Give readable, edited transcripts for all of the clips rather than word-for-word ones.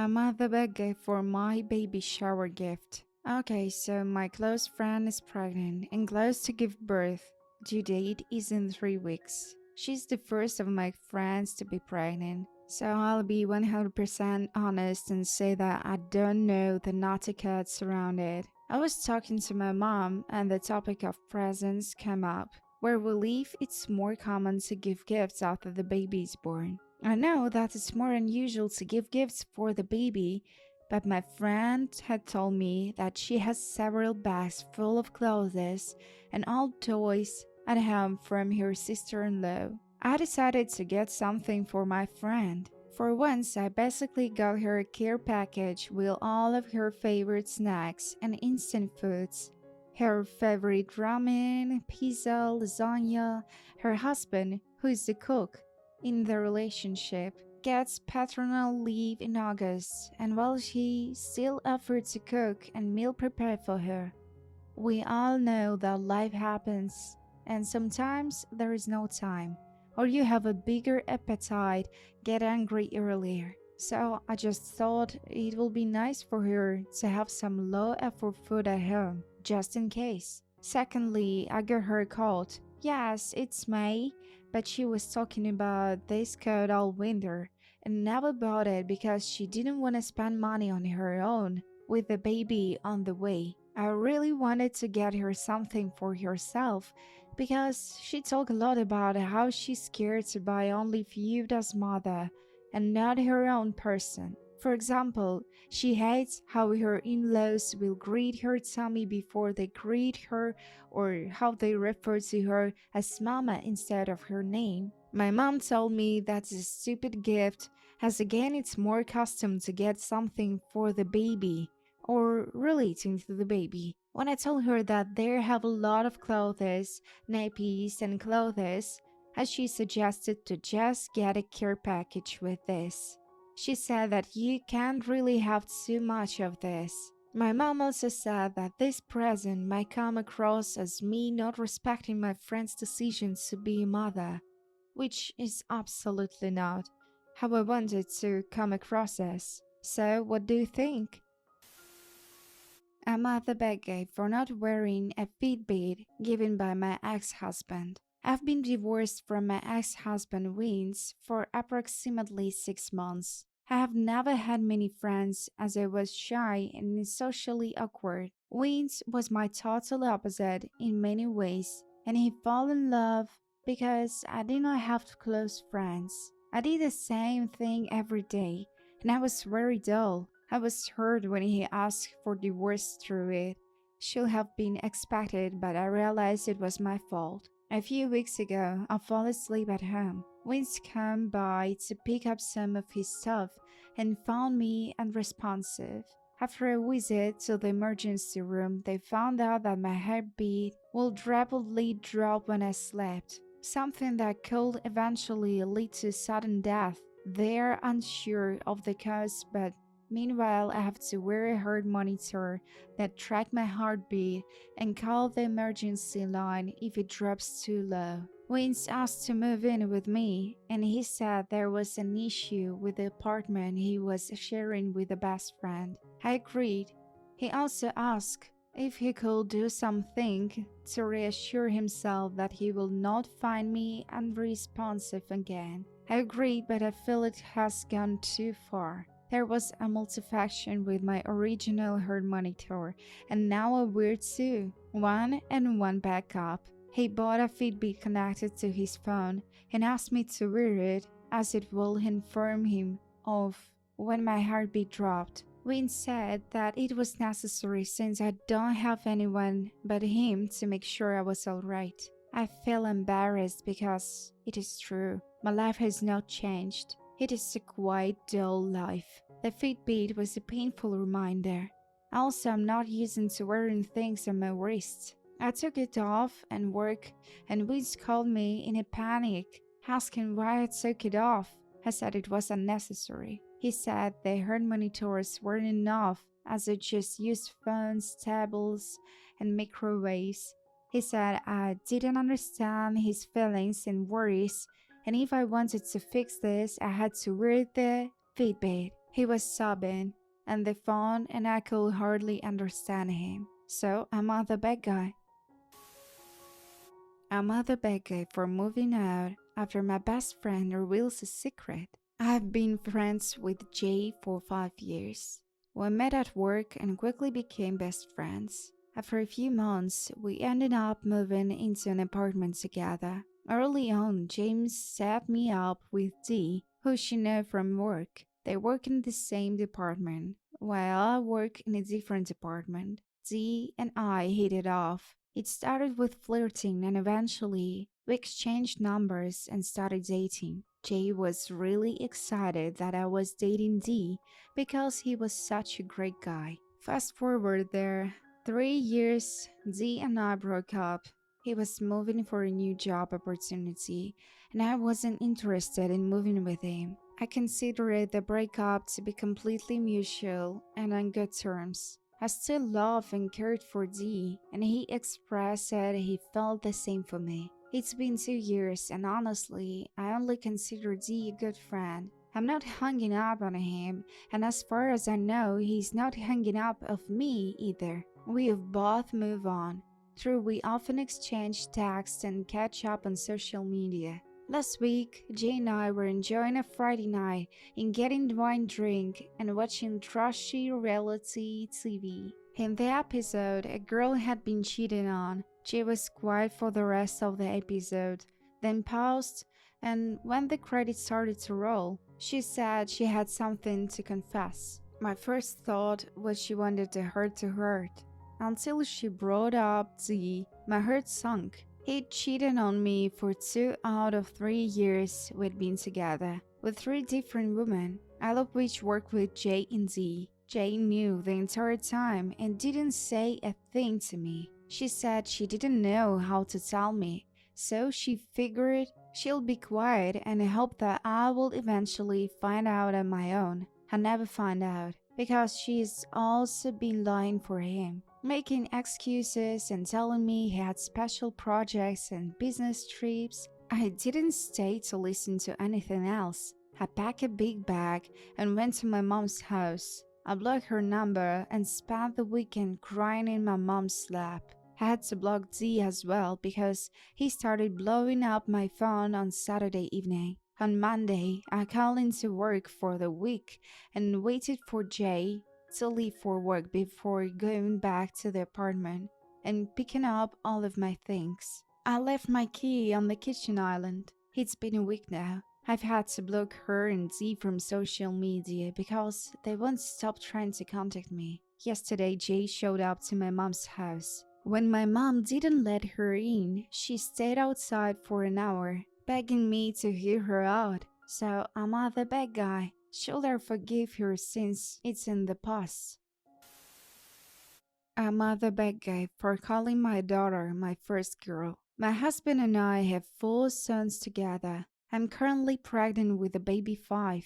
The big gift for my baby shower gift. Okay, so my close friend is pregnant and close to give birth. Due date is in 3 weeks. She's the first of my friends to be pregnant, so I'll be 100% honest and say that I don't know the etiquette around it. I was talking to my mom, and the topic of presents came up. Where we live, it's more common to give gifts after the baby is born. I know that it's more unusual to give gifts for the baby, but my friend had told me that she has several bags full of clothes and old toys at home from her sister in law. I decided to get something for my friend. For once, I basically got her a care package with all of her favorite snacks and instant foods. Her favorite ramen, pizza, lasagna, her husband, who is the cook in the relationship, gets paternal leave in August, and while she still offered to cook and meal prepare for her, we all know that life happens, and sometimes there is no time, or you have a bigger appetite, get angry earlier. So I just thought it would be nice for her to have some low effort food at home, just in case. Secondly, I got her a coat. Yes, it's May, but she was talking about this coat all winter and never bought it because she didn't want to spend money on her own with the baby on the way. I really wanted to get her something for herself because she talked a lot about how she's scared to buy only viewed as mother and not her own person. For example, she hates how her in laws will greet her tummy before they greet her, or how they refer to her as mama instead of her name. My mom told me that's a stupid gift, as again it's more custom to get something for the baby or relating to the baby. When I told her that there have a lot of clothes, nappies, and clothes, as she suggested to just get a care package with this. She said that you can't really have too much of this. My mom also said that this present might come across as me not respecting my friend's decision to be a mother, which is absolutely not how I wanted to come across as. So, what do you think? I'm at the bad guy for not wearing a Fitbit given by my ex-husband. I've been divorced from my ex-husband Vince for approximately 6 months. I have never had many friends as I was shy and socially awkward. Vince was my total opposite in many ways, and he fell in love because I did not have close friends. I did the same thing every day, and I was very dull. I was hurt when he asked for divorce through it. Should have been expected, but I realized it was my fault. A few weeks ago, I fell asleep at home. Vince came by to pick up some of his stuff and found me unresponsive. After a visit to the emergency room, they found out that my heartbeat would rapidly drop when I slept, something that could eventually lead to sudden death. They're unsure of the cause, but meanwhile, I have to wear a heart monitor that track my heartbeat and call the emergency line if it drops too low. Vince asked to move in with me, and he said there was an issue with the apartment he was sharing with a best friend. I agreed. He also asked if he could do something to reassure himself that he will not find me unresponsive again. I agreed, but I feel it has gone too far. There was a multifaction with my original heart monitor, and now a weird two, one and one backup. He bought a Fitbit connected to his phone and asked me to wear it as it will inform him of when my heartbeat dropped. Wayne said that it was necessary since I don't have anyone but him to make sure I was alright. I feel embarrassed because it is true. My life has not changed. It is a quite dull life. The Fitbit was a painful reminder. Also, I'm not used to wearing things on my wrist. I took it off and work, and Wiz called me in a panic, asking why I took it off. I said it was unnecessary. He said the heart monitors weren't enough, as I just used phones, tablets, and microwaves. He said I didn't understand his feelings and worries, and if I wanted to fix this, I had to wear the Fitbit. He was sobbing and the phone, and I could hardly understand him. So I'm the bad guy. I'm the bad guy for moving out after my best friend reveals a secret. I've been friends with Jay for 5 years. We met at work and quickly became best friends. After a few months, we ended up moving into an apartment together. Early on, James set me up with Dee, who she knew from work. They work in the same department, while I work in a different department. Dee and I hit it off. It started with flirting, and eventually we exchanged numbers and started dating. Jay was really excited that I was dating Dee because he was such a great guy. Fast forward there, 3 years, Dee and I broke up. He was moving for a new job opportunity, and I wasn't interested in moving with him. I considered the breakup to be completely mutual and on good terms. I still loved and cared for Dee, and he expressed that he felt the same for me. It's been 2 years, and honestly, I only consider Dee a good friend. I'm not hanging up on him, and as far as I know, he's not hanging up of me either. We've both moved on. True, we often exchange texts and catch up on social media. Last week, Jay and I were enjoying a Friday night in getting wine drink and watching trashy reality TV. In the episode, a girl had been cheated on. Jay was quiet for the rest of the episode, then paused, and when the credits started to roll, she said she had something to confess. My first thought was she wanted the hurt to hurt. Until she brought up Z, my heart sunk. He cheated on me for 2 out of 3 years we'd been together, with 3 different women, all of which worked with Jay and Z. Jay knew the entire time and didn't say a thing to me. She said she didn't know how to tell me, so she figured she'll be quiet and hope that I will eventually find out on my own. I never found out, because she's also been lying for him, making excuses and telling me he had special projects and business trips. I didn't stay to listen to anything else. I packed a big bag and went to my mom's house. I blocked her number and spent the weekend crying in my mom's lap. I had to block Z as well because he started blowing up my phone on Saturday evening. On Monday, I called into work for the week and waited for Jay to leave for work before going back to the apartment and picking up all of my things. I left my key on the kitchen island. It's been a week now. I've had to block her and Z from social media because they won't stop trying to contact me. Yesterday, Jay showed up to my mom's house. When my mom didn't let her in, she stayed outside for an hour, begging me to hear her out. So I'm the bad guy. Should I forgive her since it's in the past? I'm the bad guy for calling my daughter my first girl. My husband and I have 4 sons together. I'm currently pregnant with a baby 5,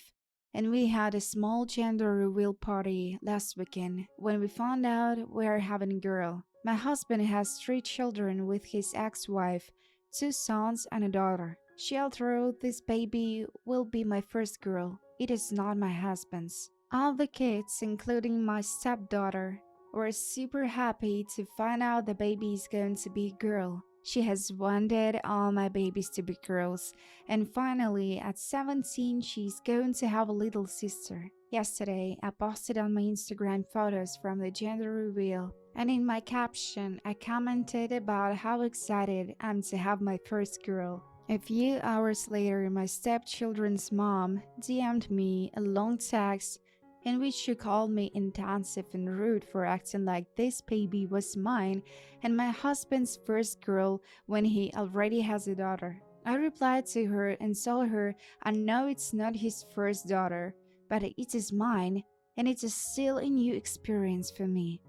and we had a small gender reveal party last weekend when we found out we are having a girl. My husband has 3 children with his ex-wife, 2 sons and a daughter. Although this baby will be my first girl, it is not my husband's. All the kids, including my stepdaughter, were super happy to find out the baby is going to be a girl. She has wanted all my babies to be girls, and finally, at 17, she's going to have a little sister. Yesterday, I posted on my Instagram photos from the gender reveal, and in my caption, I commented about how excited I'm to have my first girl. A few hours later, my stepchildren's mom DM'd me a long text in which she called me intensive and rude for acting like this baby was mine and my husband's first girl when he already has a daughter. I replied to her and told her I know it's not his first daughter, but it is mine, and it is still a new experience for me.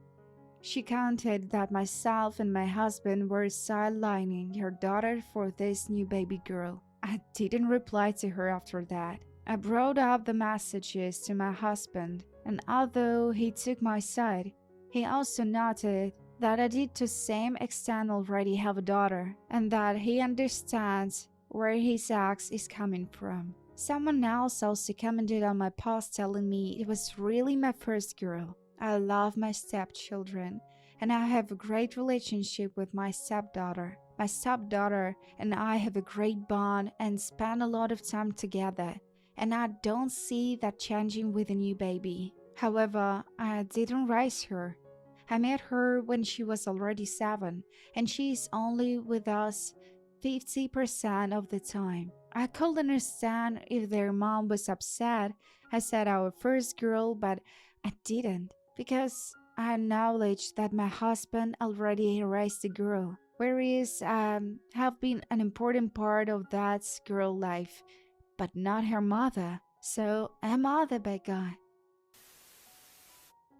She counted that myself and my husband were sidelining her daughter for this new baby girl. I didn't reply to her after that. I brought up the messages to my husband, and although he took my side, he also noted that I did to same extent already have a daughter, and that he understands where his ex is coming from. Someone else also commented on my post telling me it was really my first girl. I love my stepchildren, and I have a great relationship with my stepdaughter. My stepdaughter and I have a great bond and spend a lot of time together, and I don't see that changing with a new baby. However, I didn't raise her. I met her when she was already 7, and she is only with us 50% of the time. I could understand if their mom was upset. I said our first girl, but I didn't because I acknowledged that my husband already raised a girl, whereas have been an important part of that girl life, but not her mother. So am I the bad guy?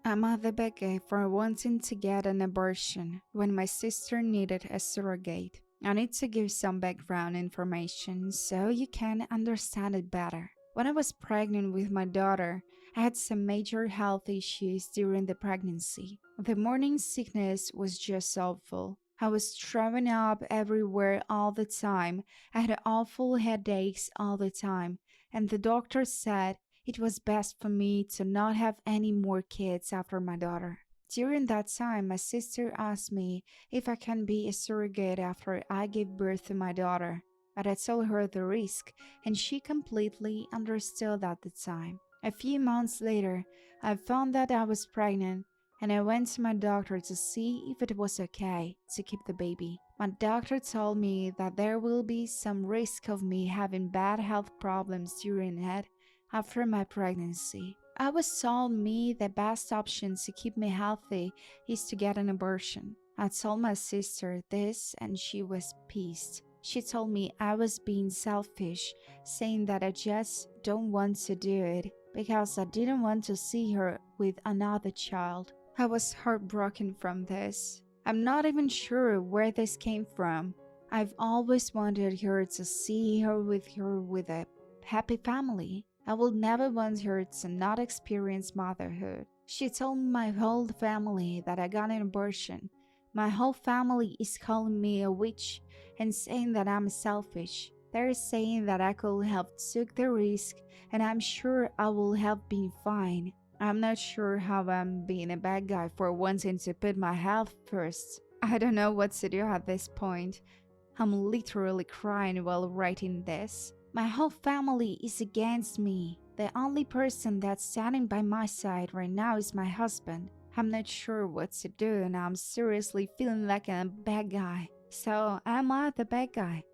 Am I the bad guy for wanting to get an abortion when my sister needed a surrogate? I need to give some background information so you can understand it better. When I was pregnant with my daughter, I had some major health issues during the pregnancy. The morning sickness was just awful. I was throwing up everywhere all the time. I had awful headaches all the time, and the doctor said it was best for me to not have any more kids after my daughter. During that time, my sister asked me if I can be a surrogate after I gave birth to my daughter, but I told her the risk, and she completely understood at the time. A few months later, I found that I was pregnant, and I went to my doctor to see if it was okay to keep the baby. My doctor told me that there will be some risk of me having bad health problems during it after my pregnancy. I was told me the best option to keep me healthy is to get an abortion. I told my sister this and she was pissed. She told me I was being selfish, saying that I just don't want to do it because I didn't want to see her with another child. I was heartbroken from this. I'm not even sure where this came from. I've always wanted her to see her with a happy family. I will never want her to not experience motherhood. She told my whole family that I got an abortion. My whole family is calling me a witch and saying that I'm selfish. They're saying that I could have took the risk and I'm sure I will have been fine. I'm not sure how I'm being a bad guy for wanting to put my health first. I don't know what to do at this point. I'm literally crying while writing this. My whole family is against me. The only person that's standing by my side right now is my husband. I'm not sure what to do and I'm seriously feeling like a bad guy. So, am I the bad guy?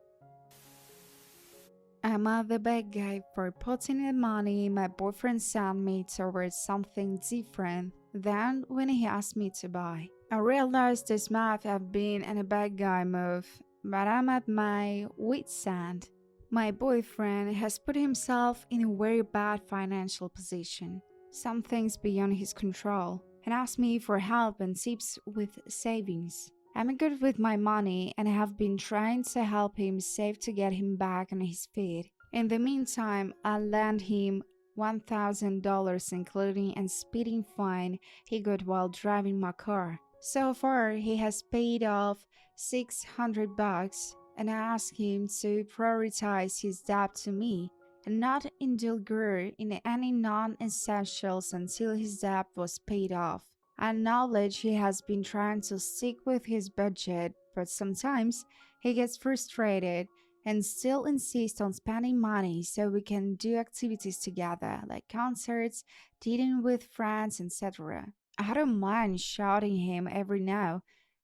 Am I the bad guy for putting the money my boyfriend sent me towards something different than when he asked me to buy? I realized this might have been a bad guy move, but I'm at my wit's end. My boyfriend has put himself in a very bad financial position, some things beyond his control, and asked me for help and tips with savings. I'm good with my money and have been trying to help him save to get him back on his feet. In the meantime, I lent him $1,000 including a speeding fine he got while driving my car. So far, he has paid off $600 and I asked him to prioritize his debt to me and not indulge in any non-essentials until his debt was paid off. I acknowledge he has been trying to stick with his budget, but sometimes he gets frustrated and still insists on spending money so we can do activities together like concerts, dating with friends, etc. I don't mind shouting him every now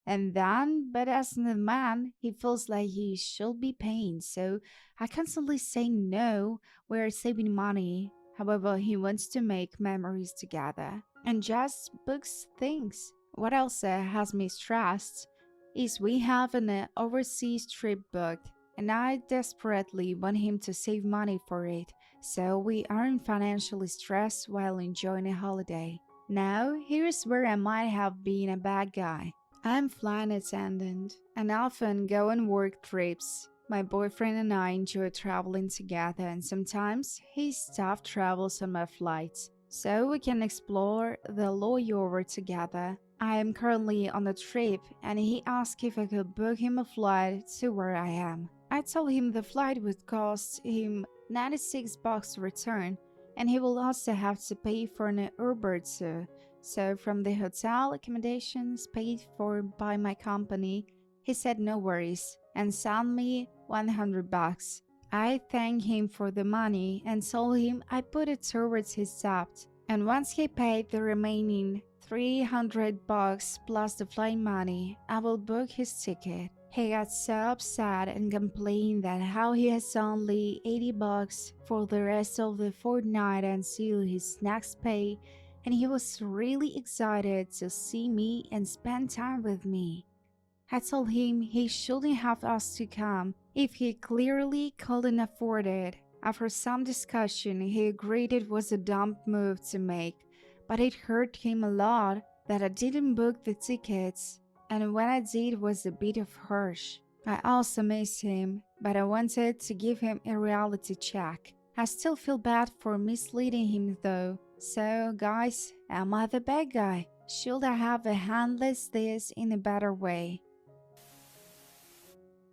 and then, but as the man, he feels like he should be paying, so I constantly say no, we're saving money. However, he wants to make memories together and just books things. What else has me stressed is we have an overseas trip booked, and I desperately want him to save money for it, so we aren't financially stressed while enjoying a holiday. Now, here's where I might have been a bad guy. I'm flight attendant and often go on work trips. My boyfriend and I enjoy traveling together and sometimes his staff travels on my flights, so we can explore the layover together. I am currently on a trip and he asked if I could book him a flight to where I am. I told him the flight would cost him $96 return, and he will also have to pay for an Uber too. So from the hotel accommodations paid for by my company, he said no worries and sent me $100. I thanked him for the money and told him I put it towards his debt. And once he paid the remaining $300 plus the flight money, I will book his ticket. He got so upset and complained that how he has only $80 for the rest of the fortnight until his next pay, and he was really excited to see me and spend time with me. I told him he shouldn't have asked to come if he clearly couldn't afford it. After some discussion, he agreed it was a dumb move to make, but it hurt him a lot that I didn't book the tickets, and when I did was a bit of harsh. I also miss him, but I wanted to give him a reality check. I still feel bad for misleading him though. So guys, am I the bad guy? Should I have handled this in a better way?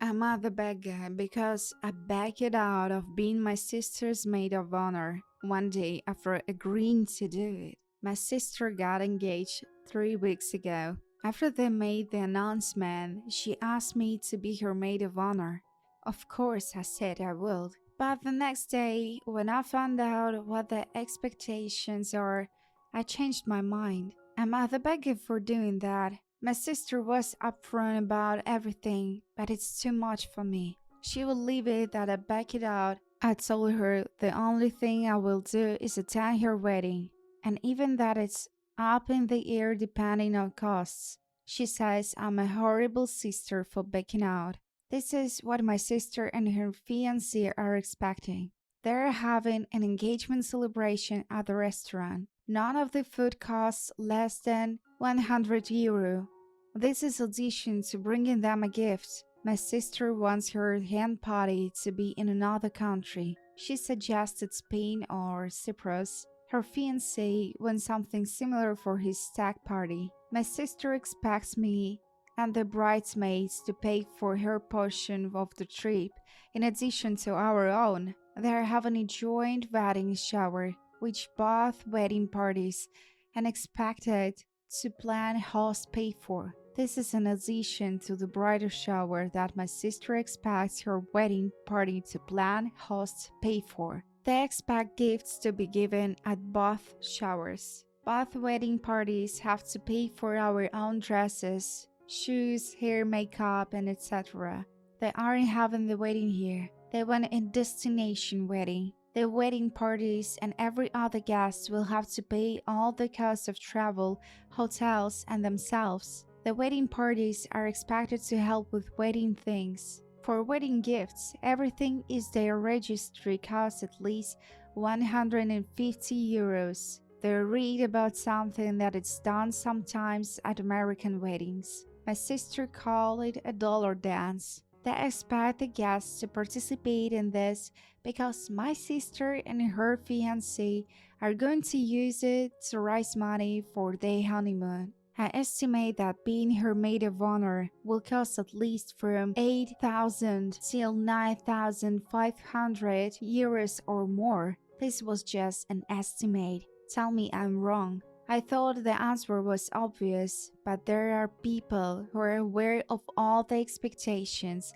Am I the bad guy because I backed out of being my sister's maid of honor one day after agreeing to do it? My sister got engaged 3 weeks ago. After they made the announcement, she asked me to be her maid of honor. Of course, I said I would. But the next day, when I found out what the expectations are, I changed my mind. Am I the bad guy for doing that? My sister was upfront about everything, but it's too much for me. She will leave it that I back it out. I told her the only thing I will do is attend her wedding, and even that it's up in the air depending on costs. She says I'm a horrible sister for backing out. This is what my sister and her fiancé are expecting. They're having an engagement celebration at the restaurant. None of the food costs less than €100. This is addition to bringing them a gift. My sister wants her hen party to be in another country. She suggested Spain or Cyprus. Her fiancé wants something similar for his stag party. My sister expects me and the bridesmaids to pay for her portion of the trip, in addition to our own. They are having a joint wedding shower, which both wedding parties and expected to plan host pay for. This is an addition to the bridal shower that my sister expects her wedding party to plan host pay for. They expect gifts to be given at both showers. Both wedding parties have to pay for our own dresses, shoes, hair, makeup, and etc. They aren't having the wedding here. They want a destination wedding. The wedding parties and every other guest will have to pay all the costs of travel, hotels, and themselves. The wedding parties are expected to help with wedding things. For wedding gifts, everything is their registry costs at least €150. They read about something that is done sometimes at American weddings. My sister called it a dollar dance. They expect the guests to participate in this because my sister and her fiancé are going to use it to raise money for their honeymoon. I estimate that being her maid of honor will cost at least from €8,000 till €9,500 or more. This was just an estimate. Tell me I'm wrong. I thought the answer was obvious, but there are people who are aware of all the expectations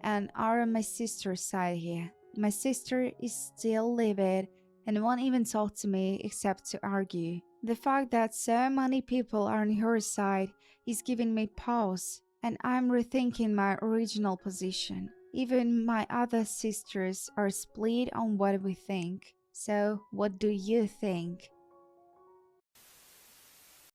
and are on my sister's side here. My sister is still livid and won't even talk to me except to argue. The fact that so many people are on her side is giving me pause, and I'm rethinking my original position. Even my other sisters are split on what we think. So, what do you think?